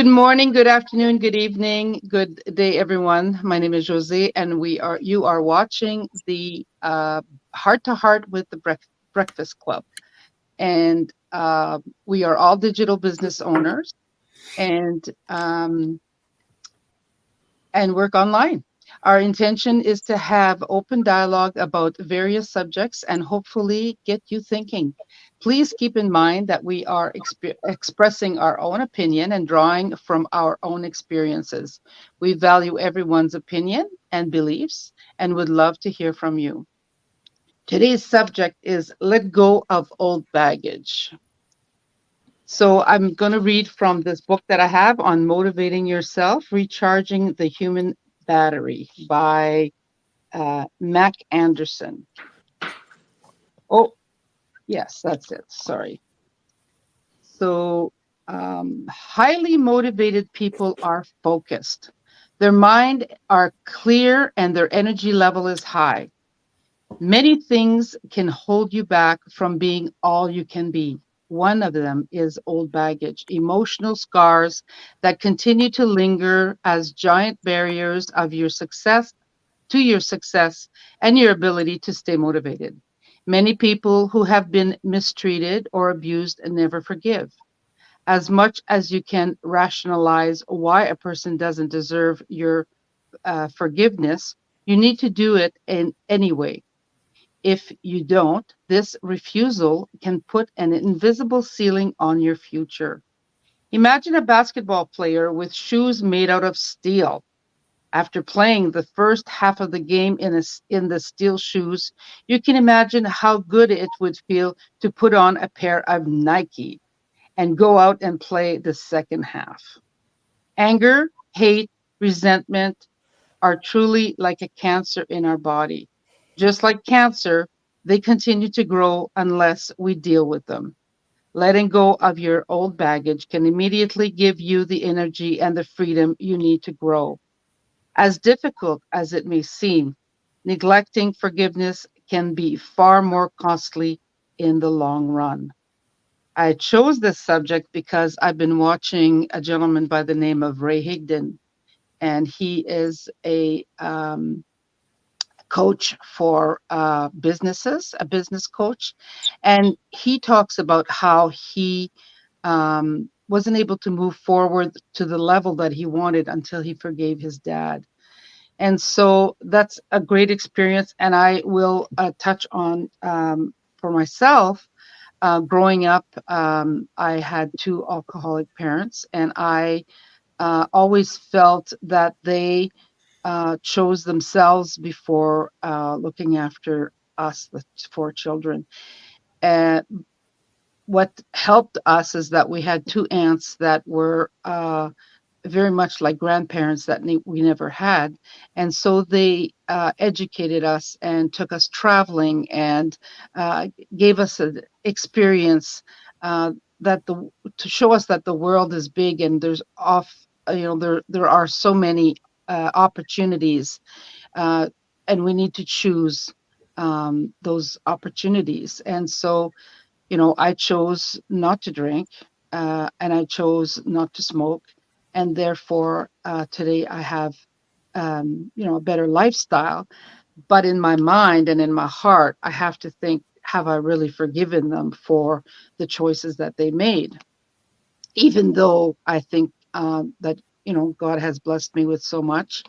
Good morning, good afternoon, good evening, good day, everyone. My name is Josee, and you are watching the Heart to Heart with the Breakfast Club, and we are all digital business owners, and work online. Our intention is to have open dialogue about various subjects and hopefully get you thinking. Please keep in mind that we are expressing our own opinion and drawing from our own experiences. We value everyone's opinion and beliefs and would love to hear from you. Today's subject is let go of old baggage. So I'm going to read from this book that I have on motivating yourself, recharging the human battery by Mac Anderson. Oh, yes, that's it. Sorry. So highly motivated people are focused. Their mind are clear and their energy level is high. Many things can hold you back from being all you can be. One of them is old baggage, emotional scars that continue to linger as giant barriers of your success and your ability to stay motivated. Many people who have been mistreated or abused never forgive. As much as you can rationalize why a person doesn't deserve your forgiveness, you need to do it in any way. If you don't, this refusal can put an invisible ceiling on your future. Imagine a basketball player with shoes made out of steel. After playing the first half of the game in the steel shoes, you can imagine how good it would feel to put on a pair of Nike and go out and play the second half. Anger, hate, resentment are truly like a cancer in our body. Just like cancer, they continue to grow unless we deal with them. Letting go of your old baggage can immediately give you the energy and the freedom you need to grow. As difficult as it may seem, neglecting forgiveness can be far more costly in the long run. I chose this subject because I've been watching a gentleman by the name of Ray Higdon, and he is a coach for businesses, a business coach. And he talks about how he wasn't able to move forward to the level that he wanted until he forgave his dad. And so that's a great experience. And I will touch on for myself. Growing up, I had two alcoholic parents, and I always felt that they chose themselves before looking after us, the four children. And what helped us is that we had two aunts that were very much like grandparents that we never had. And so they educated us and took us traveling and gave us an experience that to show us that the world is big and there's there are so many opportunities, uh, and we need to choose those opportunities. And so, I chose not to drink, and I chose not to smoke, and therefore today I have a better lifestyle. But in my mind and in my heart, I have to think, have I really forgiven them for the choices that they made? Even though I think that God has blessed me with so much,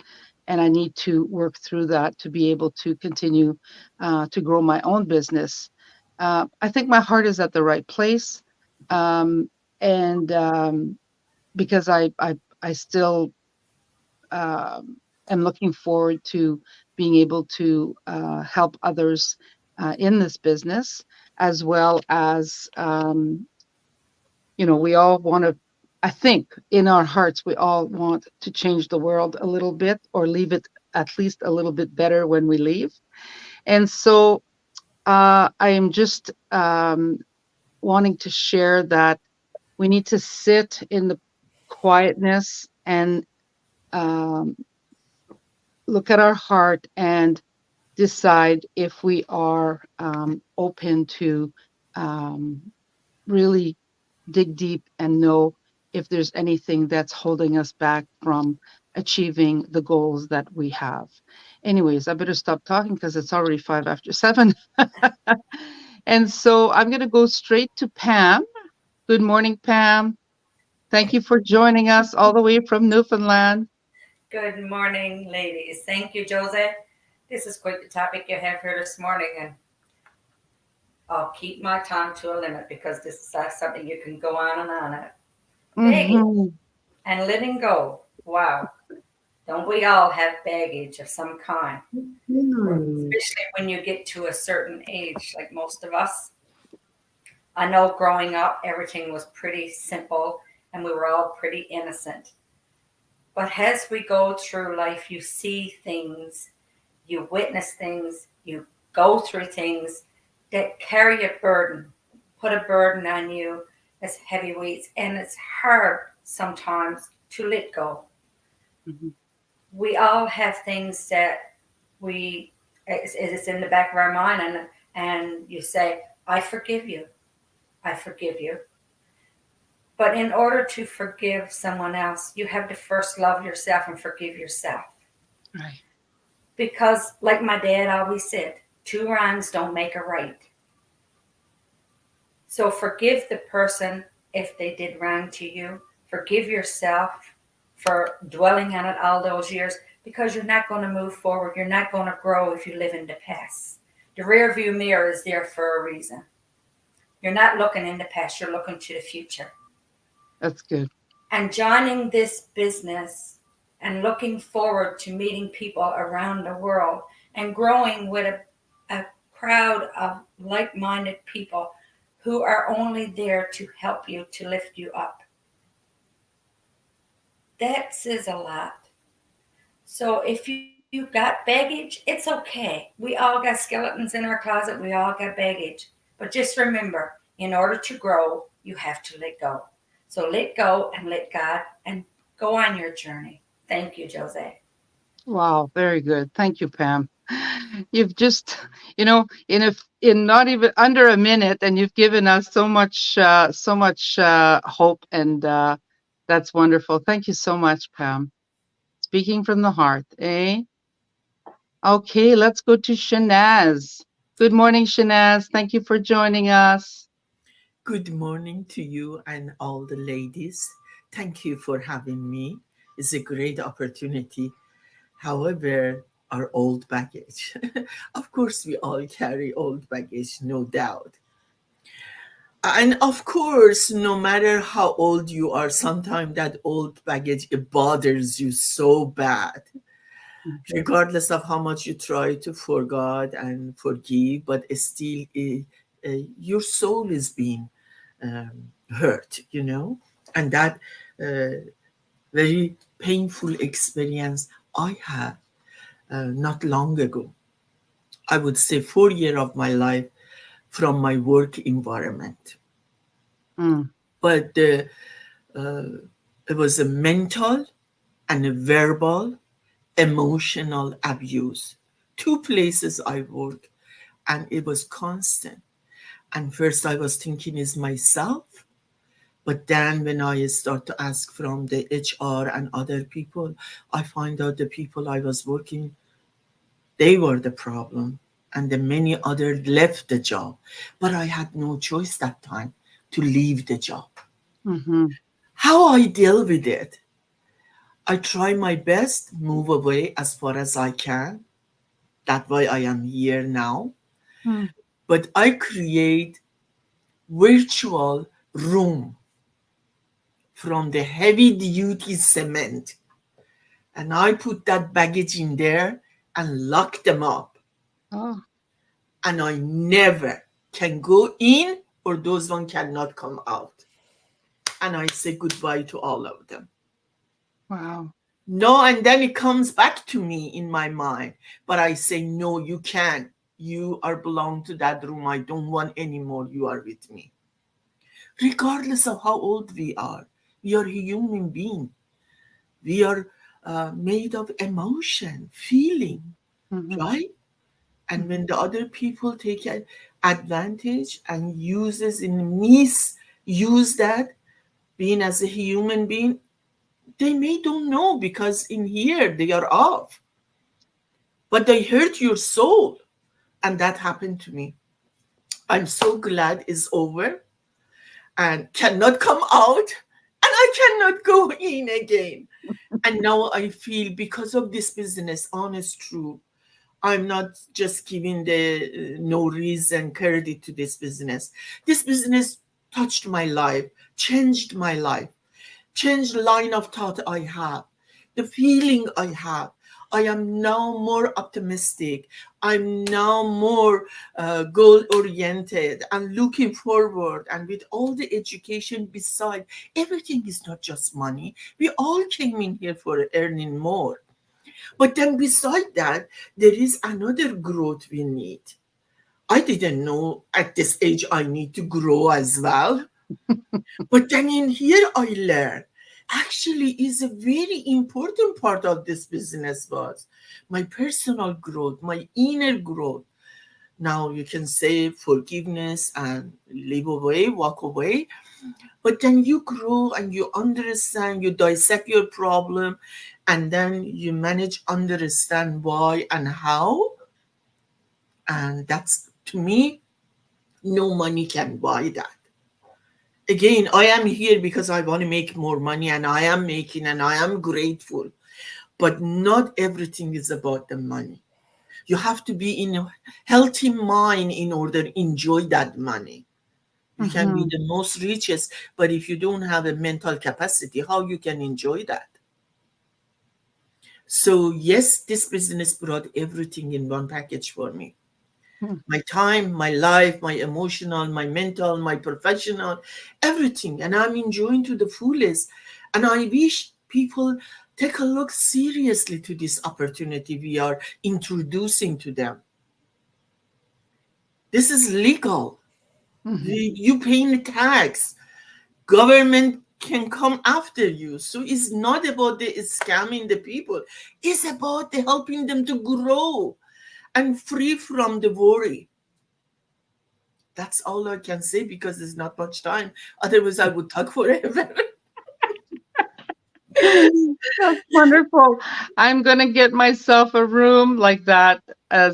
and I need to work through that to be able to continue to grow my own business. I think my heart is at the right place, and because I still am looking forward to being able to help others in this business, as well as we all want to, I think in our hearts, we all want to change the world a little bit or leave it at least a little bit better when we leave. And so I am just wanting to share that we need to sit in the quietness and um, look at our heart and decide if we are open to um, really dig deep and know if there's anything that's holding us back from achieving the goals that we have. Anyways, I better stop talking because it's already 5 after 7. And so I'm going to go straight to Pam. Good morning, Pam. Thank you for joining us all the way from Newfoundland. Good morning, ladies. Thank you, Josee. This is quite the topic you have here this morning, and I'll keep my time to a limit because this is something you can go on and on at. Baggage Hmm. and letting go. Wow. Don't we all have baggage of some kind? Hmm. Especially when you get to a certain age, like most of us. I know growing up, everything was pretty simple and we were all pretty innocent. But as we go through life, you see things, you witness things, you go through things that carry a burden, put a burden on you as heavy weights, and it's hard sometimes to let go. Mhm. We all have things that it's in the back of our mind, and you say, I forgive you, I forgive you. But in order to forgive someone else, you have to first love yourself and forgive yourself. Right. Because, like my dad always said, two wrongs don't make a right. So forgive the person if they did wrong to you. Forgive yourself for dwelling on it all those years because you're not going to move forward. You're not going to grow if you live in the past. The rear view mirror is there for a reason. You're not looking in the past, you're looking to the future. That's good. And joining this business and looking forward to meeting people around the world and growing with a crowd of like minded people who are only there to help you, to lift you up. That says a lot. So if you got baggage, it's okay. We all got skeletons in our closet, we all got baggage. But just remember, in order to grow, you have to let go. So let go and let God and go on your journey. Thank you, Josee. Wow, very good. Thank you, Pam. You've just, in not even under a minute, and you've given us so much hope, and that's wonderful. Thank you so much, Pam. Speaking from the heart, eh? Okay, let's go to Shanaz. Good morning, Shanaz. Thank you for joining us. Good morning to you and all the ladies. Thank you for having me. It's a great opportunity. However, our old baggage. Of course, we all carry old baggage, no doubt. And of course, no matter how old you are, sometimes that old baggage it bothers you so bad, Mhm. regardless of how much you try to forget and forgive, but still, your soul is being um, hurt, and that uh, very painful experience I had not long ago. I would say 4 years of my life from my work environment, Mm. but uh, it was a mental and a verbal, emotional abuse. Two places I worked, and it was constant. And first, I was thinking, is myself. But then when I start to ask from the HR and other people, I find out the people I was working, they were the problem. And the many others left the job. But I had no choice that time to leave the job. Mhm. How I deal with it? I try my best, move away as far as I can. That's why I am here now. Mm. But I create virtual room from the heavy duty cement, and I put that baggage in there and lock them up. Oh, And I never can go in, or those one cannot come out. And I say goodbye to all of them. wow. No, and then it comes back to me in my mind. But I say, no, you can't. You are belong to that room. I don't want anymore. You are with me. Regardless of how old we are human being. We are made of emotion, feeling, Mhm. right? And Mhm. when the other people take advantage and uses in misuse that, being as a human being, they may don't know because in here they are off, but they hurt your soul. And that happened to me. I'm so glad it's over and cannot come out, and I cannot go in again. And now I feel because of this business, honest, true, I'm not just giving the no reason credit to this business. This business touched my life, changed my life, changed the line of thought I have, the feeling I have. I am now more optimistic. I'm now more goal oriented and looking forward. And with all the education beside, everything is not just money. We all came in here for earning more. But then beside that, there is another growth we need. I didn't know at this age I need to grow as well. But then in here I learned actually is a very important part of this business was my personal growth, my inner growth. Now you can say forgiveness and live away, walk away. But then you grow and you understand, you dissect your problem, and then you manage understand why and how. And that's to me, no money can buy that. Again, I am here because I want to make more money, and I am making, and I am grateful. But not everything is about the money. You have to be in a healthy mind in order to enjoy that money. You can be Mhm. the most richest, but if you don't have a mental capacity, how you can enjoy that? So yes, this business brought everything in one package for me. Mhm. My time, my life, my emotional, my mental, my professional, everything. And I'm enjoying to the fullest. And I wish people take a look seriously to this opportunity we are introducing to them. This is legal. Mhm. You paying tax. Government can come after you. So it's not about the scamming the people. It's about the helping them to grow and free from the worry. That's all I can say because there's not much time. Otherwise, I would talk forever. That's wonderful. I'm gonna get myself a room like that,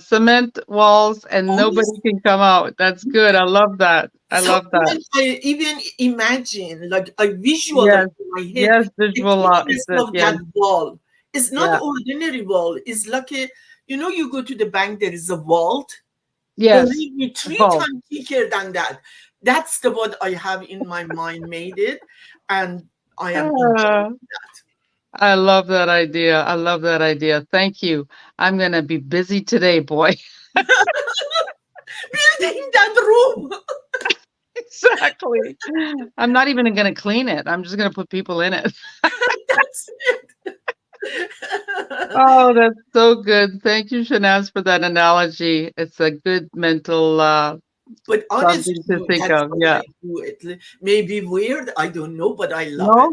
cement walls, and nobody Honest. can come out. That's good. I love that. I love that. Sometimes I even imagine, like I visualize Yes. in my head Yes, the visual thickness that of yes. that wall. It's not Yeah. ordinary wall. It's like a, you go to the bank, there is a vault. Yes. Believe me, three Both. times thicker than that. That's the what I have in my mind made it, and I am Ah, enjoying that. I love that idea. I love that idea. Thank you. I'm gonna be busy today, boy. Building that room. Exactly. I'm not even gonna clean it. I'm just gonna put people in it. That's Oh, that's so good. Thank you, Shanaz, for that analogy. It's a good mental but honest something to truth, think that's of. how Yeah. I do it. Maybe weird, I don't know, but I love it. No,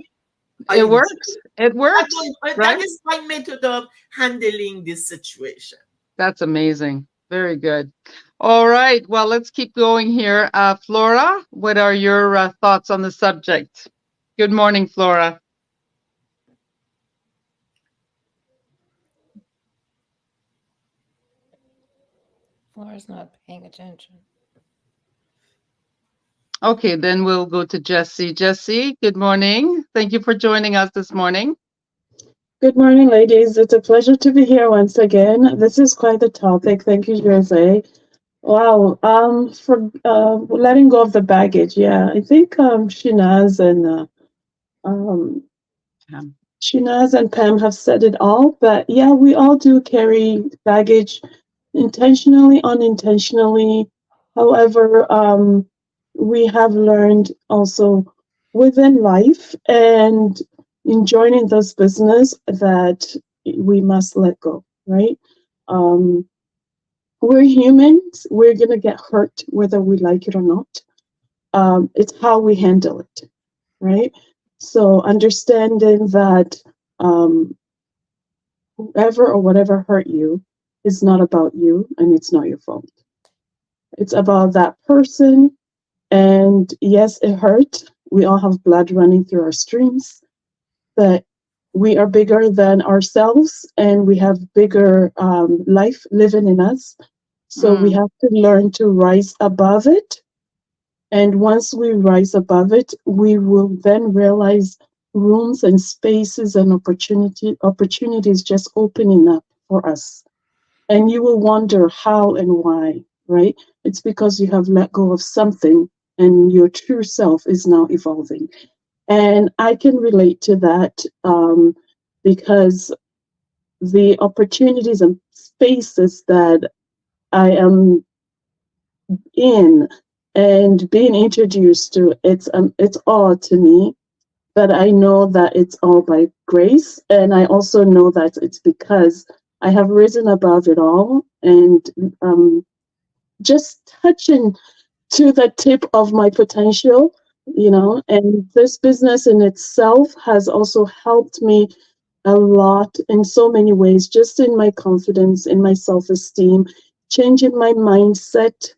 I it enjoy works. it. It works, That right? is my method of handling this situation. That's amazing. Very good. All right. Well, let's keep going here. Flora, what are your thoughts on the subject? Good morning, Flora. Laura's not paying attention. Okay, then we'll go to Jesse. Jesse, good morning. Thank you for joining us this morning. Good morning, ladies. It's a pleasure to be here once again. This is quite the topic. Thank you, Jose. Wow. For letting go of the baggage. Yeah, I think um, Um, Shinaz and Pam have said it all. But yeah, we all do carry baggage, intentionally, unintentionally. However, we have learned also within life and in joining this business that we must let go, right? Um, we're humans. We're going to get hurt whether we like it or not. It's how we handle it, right? So understanding that um, whoever or whatever hurt you is not about you and it's not your fault. It's about that person. And yes, it hurt. we all have blood running through our streams, that we are bigger than ourselves and we have bigger life living in us. So we Mm, have to learn to rise above it. And once we rise above it, we will then realize rooms and spaces and opportunities just opening up for us. And you will wonder how and why, right? It's because you have let go of something and your true self is now evolving. And I can relate to that because the opportunities and spaces that I am in and being introduced to, it's all to me. But I know that it's all by grace, and I also know that it's because I have risen above it all, and just touching to the tip of my potential, and this business in itself has also helped me a lot in so many ways, just in my confidence, in my self esteem, changing my mindset,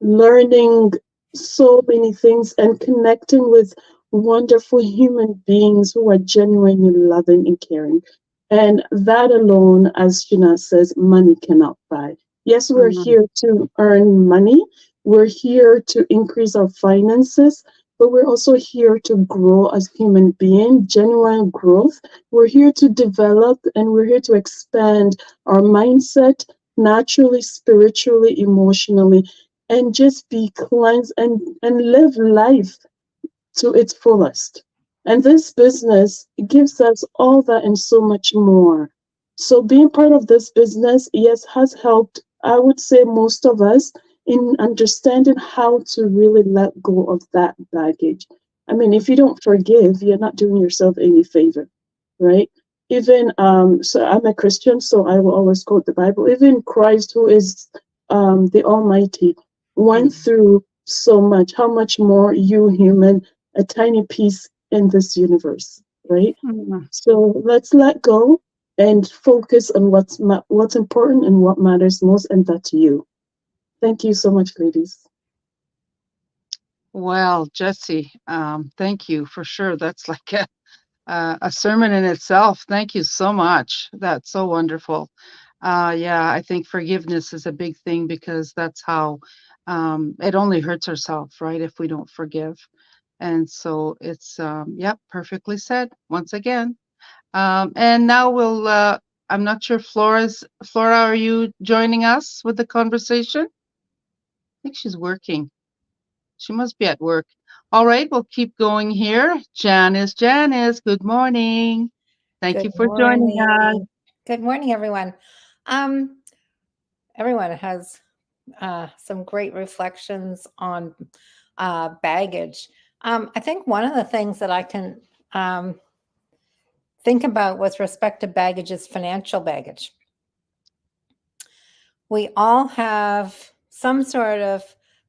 learning so many things, and connecting with wonderful human beings who are genuinely loving and caring. And that alone, as Shina says, money cannot buy. Yes, we're mm, here to earn money, we're here to increase our finances, but we're also here to grow as human beings, genuine growth. We're here to develop and we're here to expand our mindset naturally, spiritually, emotionally, and just be cleansed and live life to its fullest. And this business gives us all that and so much more. So being part of this business, yes, has helped, I would say, most of us in understanding how to really let go of that baggage. I mean, if you don't forgive, you're not doing yourself any favor, right? Even so I'm a Christian, so I will always quote the Bible. Even Christ, who is the Almighty, went mm, through so much. How much more you, human, a tiny piece in this universe, right? mm. So let's let go and focus on what's important and what matters most, and that's you. Thank you so much, ladies. Well, Jesse, thank you for sure. That's like a sermon in itself. Thank you so much. That's so wonderful. Yeah, I think forgiveness is a big thing because that's how it only hurts ourselves, right? If we don't forgive. And so it's, yep, perfectly said once again. And now I'm not sure, Flora, are you joining us with the conversation? I think she's working. She must be at work. All right, we'll keep going here. Janice, good morning. Thank you Good for joining us. morning. Good morning, everyone. Um, Everyone has some great reflections on baggage. I think one of the things that I can think about with respect to baggage is financial baggage. We all have some sort of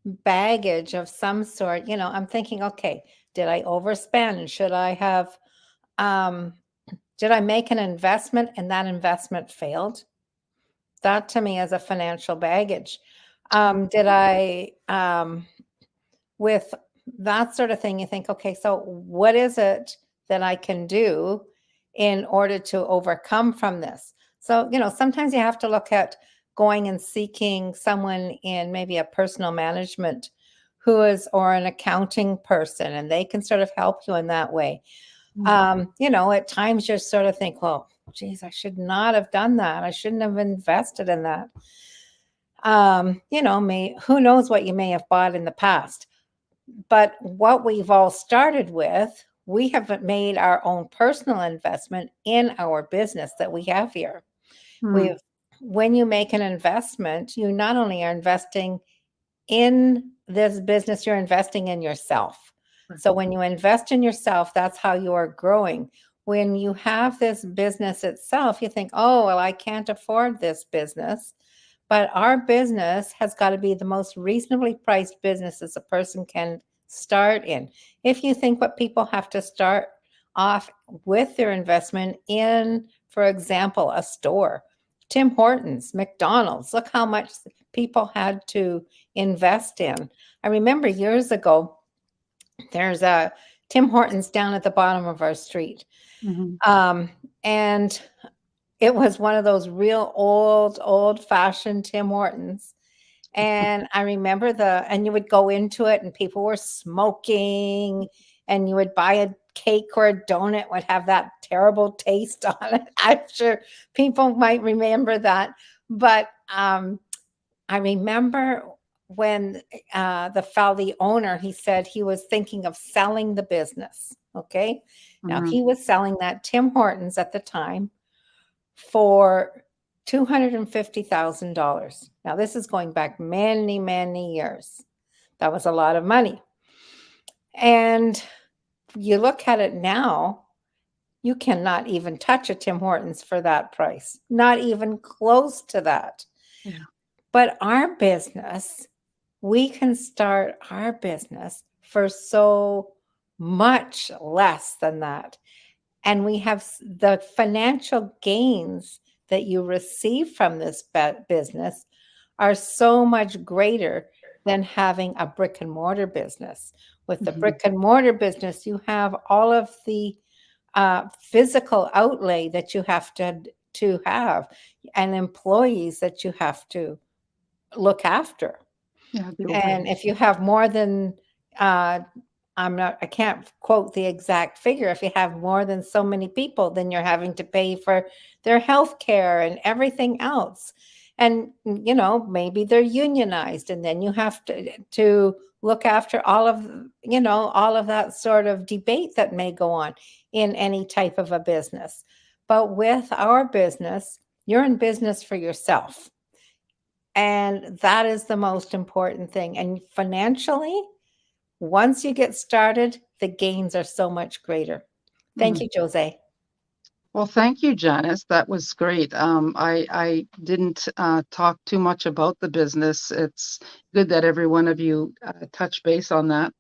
baggage of some sort. I'm thinking, okay, did I overspend? Um, did I make an investment and that investment failed? That to me is a financial baggage. Did I, with that sort of thing, you think, okay, so what is it that I can do in order to overcome from this? So, sometimes you have to look at going and seeking someone in maybe a personal management or an accounting person, and they can sort of help you in that way. At times you sort of think, well, geez, I should not have done that. I shouldn't have invested in that. Who knows what you may have bought in the past. But what we've all started with, we have made our own personal investment in our business that we have here. Hmm, We've When you make an investment, you not only are investing in this business, you're investing in yourself. right. So when you invest in yourself, that's how you are growing. When you have this business itself, you think, oh, well, I can't afford this business. But our business has got to be the most reasonably priced business as a person can start in. If you think what people have to start off with their investment in, for example, a store, Tim Hortons, McDonald's, look how much people had to invest in. I remember years ago, there's a Tim Hortons down at the bottom of our street. Mhm. And it was one of those real old-fashioned Tim Hortons. And I remember and you would go into it and people were smoking, and you would buy a cake or a donut would have that terrible taste on it. I'm sure people might remember that. But I remember when the owner, he said he was thinking of selling the business. Okay. Now Mhm. he was selling that Tim Hortons at the time for $250,000. Now this is going back many, many years. That was a lot of money. And you look at it now, you cannot even touch a Tim Hortons for that price, not even close to that. Yeah. But our business, we can start our business for so much less than that. And we have the financial gains that you receive from this business are so much greater than having a brick and mortar business. With the Mhm. brick and mortar business, you have all of the physical outlay that you have to have, and employees that you have to look after. Yeah, the And overhead. if you have more than, I can't quote the exact figure. If you have more than so many people, then you're having to pay for their health care and everything else. And, maybe they're unionized, and then you have to look after all of that sort of debate that may go on in any type of a business. But with our business, you're in business for yourself. And that is the most important thing. And financially, once you get started, the gains are so much greater. Thank Mhm. you, Josee. Well, thank you, Janice. That was great. I didn't talk too much about the business. It's good that every one of you touch base on that.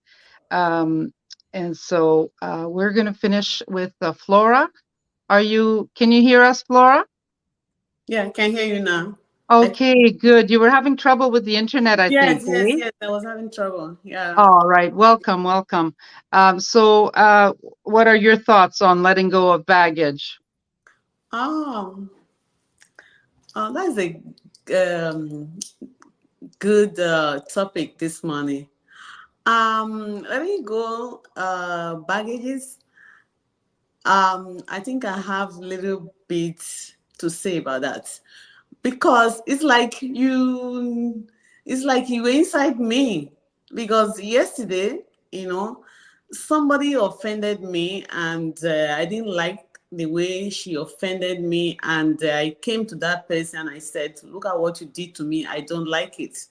Um, and so we're going to finish with Flora. Can you hear us, Flora? Yeah, I can hear you now. Okay, good. You were having trouble with the internet, I think, Yes, yes, eh? yes. I was having trouble. Yeah. All right. Welcome, welcome. So what are your thoughts on letting go of baggage? Oh, that's a um, good topic this morning. Let me go. Baggages. I think I have a little bit to say about that because it's like you were inside me. Because yesterday, you know, somebody offended me, and I didn't like the way she offended me, and I came to that person and I said, "Look at what you did to me. I don't like it."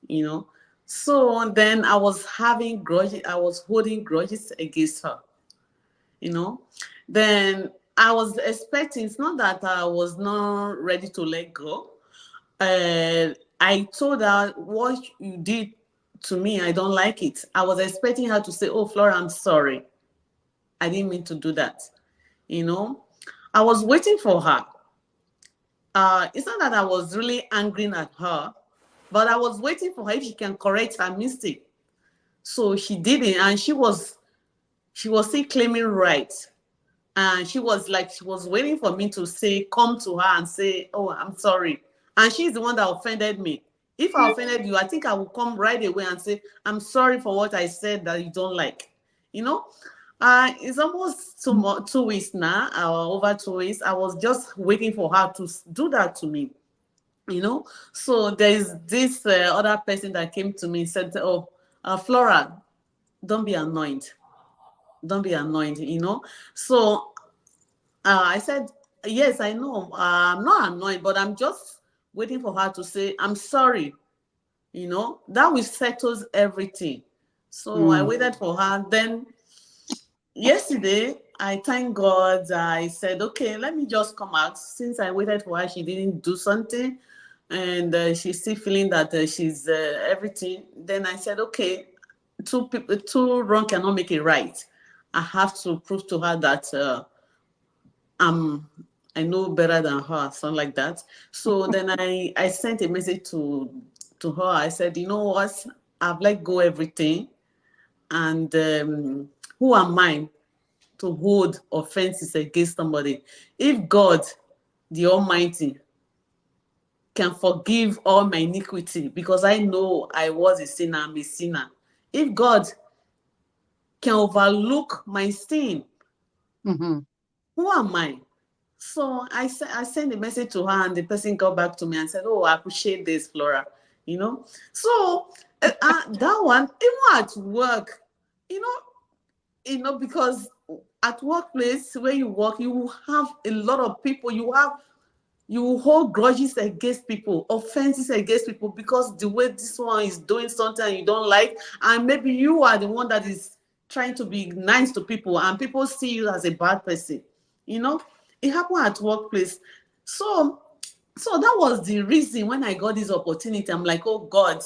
You know. So then I was having grudges. I was holding grudges against her, you know. Then I was expecting, it's not that I was not ready to let go. I told her, what you did to me, I don't like it. I was expecting her to say, "Oh, Flora, I'm sorry. I didn't mean to do that." You know, I was waiting for her. It's not that I was really angry at her, but I was waiting for her if she can correct her mistake. So she didn't, and she was still claiming right. And she was waiting for me to say, come to her and say, "Oh, I'm sorry." And she's the one that offended me. If I offended you, I think I will come right away and say, "I'm sorry for what I said that you don't like." You know, it's almost 2 weeks now, or over 2 weeks. I was just waiting for her to do that to me. You know, so there is this other person that came to me and said, "Oh, Flora, don't be annoyed. Don't be annoyed." You know, so I said, "Yes, I know. I'm not annoyed, but I'm just waiting for her to say, 'I'm sorry.'" You know, that will settles everything. So I Mm. waited for her. Then yesterday, I thank God. I said, "Okay, let me just come out." Since I waited for her, she didn't do something, and she's still feeling that she's everything. Then I said, "Okay, two wrong cannot make it right. I have to prove to her that um I know better than her," something like that. So then I sent a message to her. I said, "You know what? I've let go everything, and who am I to hold offenses against somebody? If God, the Almighty, can forgive all my iniquity, because I know I was a sinner, I'm a sinner. If God can overlook my sin, Mm-hmm. who am I? So I sent a message to her, and the person got back to me and said, "Oh, I appreciate this, Flora." You know, so that one, even at work, you know, because at workplace where you work, you have a lot of people. You hold grudges against people, offenses against people, because the way this one is doing something you don't like, and maybe you are the one that is trying to be nice to people, and people see you as a bad person. You know, it happened at workplace. So, so that was the reason when I got this opportunity, I'm like, oh God,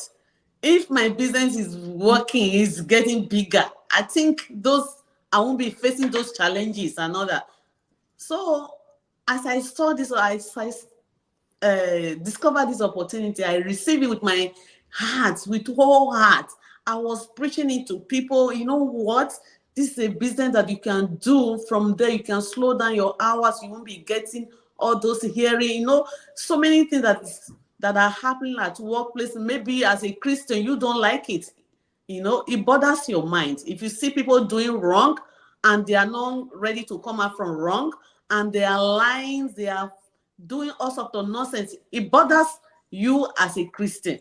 if my business is working, is getting bigger, I think I won't be facing those challenges and all that. So as I saw this, I discovered this opportunity. I received it with my heart, with whole heart. I was preaching it to people. You know what? This is a business that you can do. From there, you can slow down your hours. You won't be getting all those hearing. So many things that are happening at workplace. Maybe as a Christian, you don't like it. It bothers your mind. If you see people doing wrong and they are not ready to come out from wrong, and they are lying, they are doing all sorts of nonsense, it bothers you as a Christian,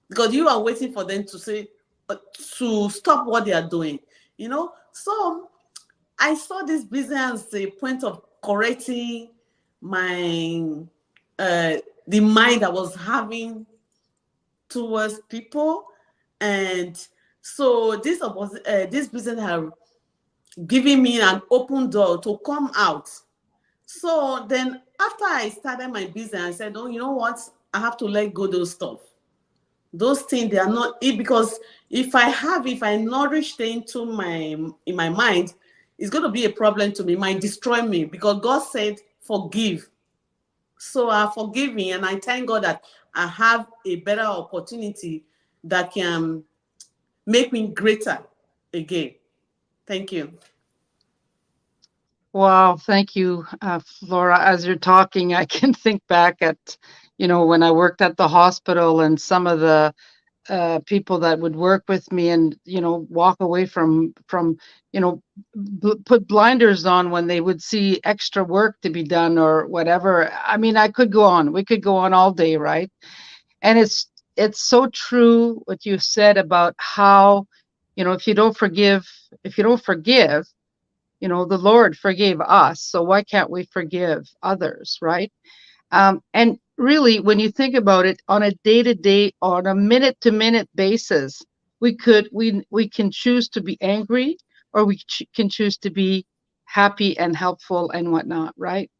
because you are waiting for them to say, to stop what they are doing. So I saw this business as a point of correcting my uh, the mind I was having towards people. And so this business have given me an open door to come out. So then after I started my business, I said, oh, you know what? I have to let go those stuff. Those things, they are not it, because if I nourish them in my mind, it's going to be a problem to me. It might destroy me, because God said forgive. So I forgive me, and I thank God that I have a better opportunity that can make me greater again. Thank you. Wow, thank you, Flora. As you're talking, I can think back at, when I worked at the hospital, and some of the people that would work with me, and walk away from put blinders on when they would see extra work to be done or whatever. I mean, I could go on. We could go on all day, right? And it's so true what you said about how, if you don't forgive, the Lord forgave us, so why can't we forgive others, right? And really, when you think about it, on a day-to-day, on a minute-to-minute basis, we can choose to be angry, or we can choose to be happy and helpful and whatnot, right?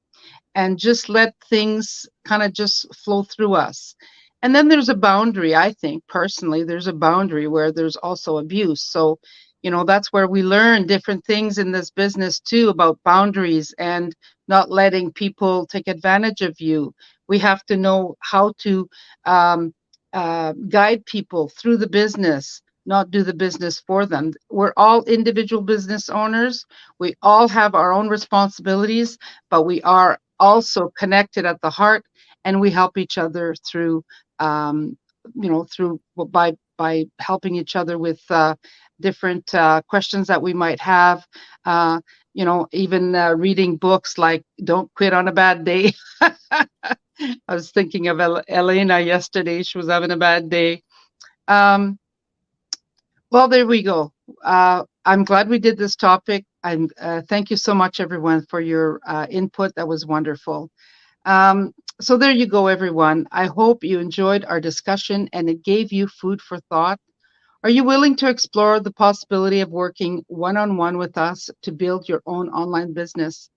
And just let things kind of just flow through us. And then there's a boundary, I think personally, there's a boundary where there's also abuse. So, that's where we learn different things in this business too, about boundaries and not letting people take advantage of you. We have to know how to um, guide people through the business, not do the business for them. We're all individual business owners. We all have our own responsibilities, but we are also connected at the heart, and we help each other through um, through by helping each other with different questions that we might have, even reading books like Don't Quit on a Bad Day. I was thinking of Elena yesterday. She was having a bad day. um, well, there we go. I'm glad we did this topic. Thank you so much, everyone, for your input. That was wonderful. So there you go, everyone. I hope you enjoyed our discussion and it gave you food for thought. Are you willing to explore the possibility of working one-on-one with us to build your own online business?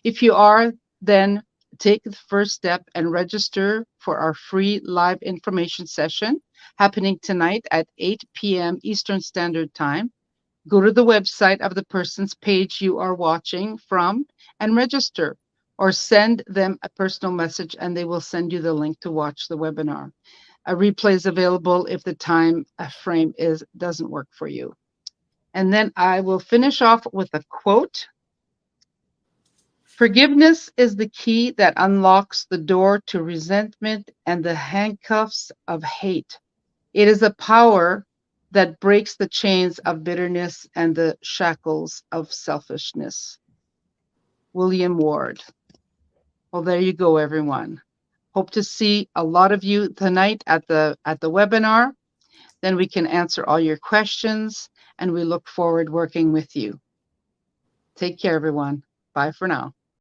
If you are, then take the first step and register for our free live information session happening tonight at 8 p.m. Eastern Standard Time. Go to the website of the person's page you are watching from and register, or send them a personal message and they will send you the link to watch the webinar. A replay is available if the time frame doesn't work for you. And then I will finish off with a quote. Forgiveness is the key that unlocks the door to resentment and the handcuffs of hate. It is a power that breaks the chains of bitterness and the shackles of selfishness. William Ward. Well, there you go, everyone. Hope to see a lot of you tonight at the webinar. Then we can answer all your questions, and we look forward working with you. Take care, everyone. Bye for now.